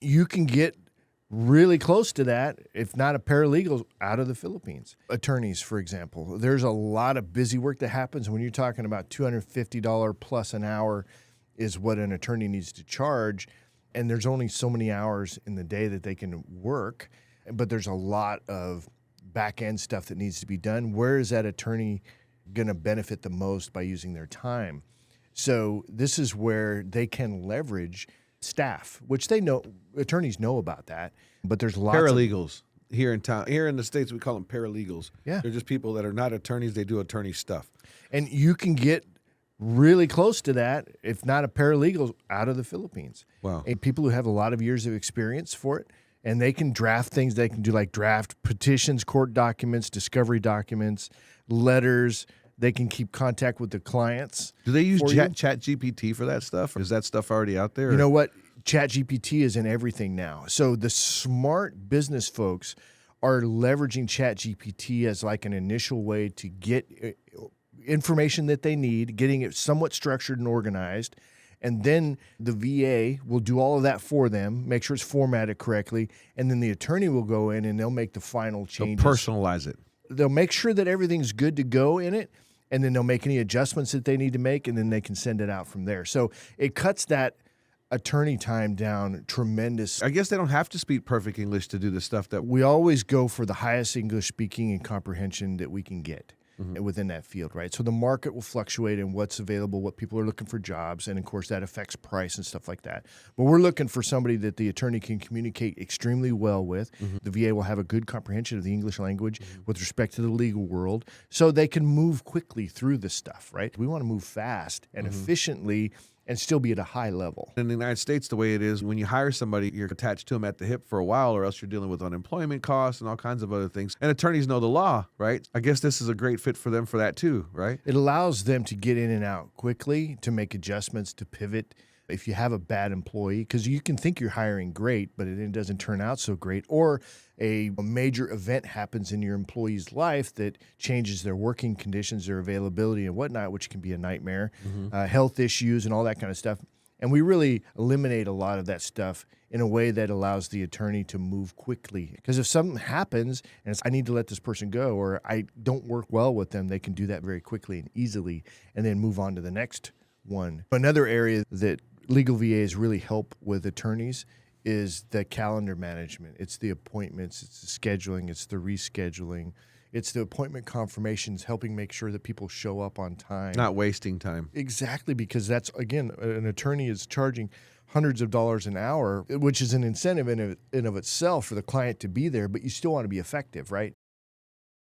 You can get really close to that, if not a paralegal, out of the Philippines. Attorneys, for example, there's a lot of busy work that happens when you're talking about $250 plus an hour is what an attorney needs to charge. And there's only so many hours in the day that they can work, but there's a lot of back end stuff that needs to be done. Where is that attorney going to benefit the most by using their time? So this is where they can leverage staff, which they know, attorneys know about that, but there's lots Paralegals here in town. Here in the States, we call them paralegals. Yeah. They're just people that are not attorneys. They do attorney stuff. and you can get really close to that, if not a paralegal, out of the Philippines. Wow. And people who have a lot of years of experience for it, and they can draft things. They can do like draft petitions, court documents, discovery documents, letters. They can keep contact with the clients. Do they use for you. Chat GPT for that stuff? Or is that stuff already out there? You know what? ChatGPT is in everything now. So the smart business folks are leveraging ChatGPT as like an initial way to get information that they need, getting it somewhat structured and organized. And then the VA will do all of that for them, make sure it's formatted correctly. And then the attorney will go in and they'll make the final changes. They'll personalize it. They'll make sure that everything's good to go in it. And then they'll make any adjustments that they need to make, and then they can send it out from there. So it cuts that attorney time down tremendous. I guess they don't have to speak perfect English to do the stuff that We always go for the highest English speaking and comprehension that we can get within that field, right? So the market will fluctuate in what's available, what people are looking for jobs, and of course that affects price and stuff like that. But we're looking for somebody that the attorney can communicate extremely well with. The VA will have a good comprehension of the English language with respect to the legal world, so they can move quickly through this stuff, right? We want to move fast and efficiently and still be at a high level. in the United States, the way it is, when you hire somebody, you're attached to them at the hip for a while, or else you're dealing with unemployment costs and all kinds of other things. And attorneys know the law, right? I guess this is a great fit for them for that too, right? It allows them to get in and out quickly, to make adjustments, to pivot. If you have a bad employee, because you can think you're hiring great, but it doesn't turn out so great, or a major event happens in your employee's life that changes their working conditions, their availability and whatnot, which can be a nightmare, health issues and all that kind of stuff. And we really eliminate a lot of that stuff in a way that allows the attorney to move quickly. Because if something happens and it's, I need to let this person go, or I don't work well with them, they can do that very quickly and easily and then move on to the next one. Another area that legal VAs really help with attorneys is the calendar management. It's the appointments, it's the scheduling, it's the rescheduling, it's the appointment confirmations, helping make sure that people show up on time. Not wasting time. Exactly, because that's, again, an attorney is charging hundreds of dollars an hour, which is an incentive in of itself for the client to be there, but you still want to be effective, right?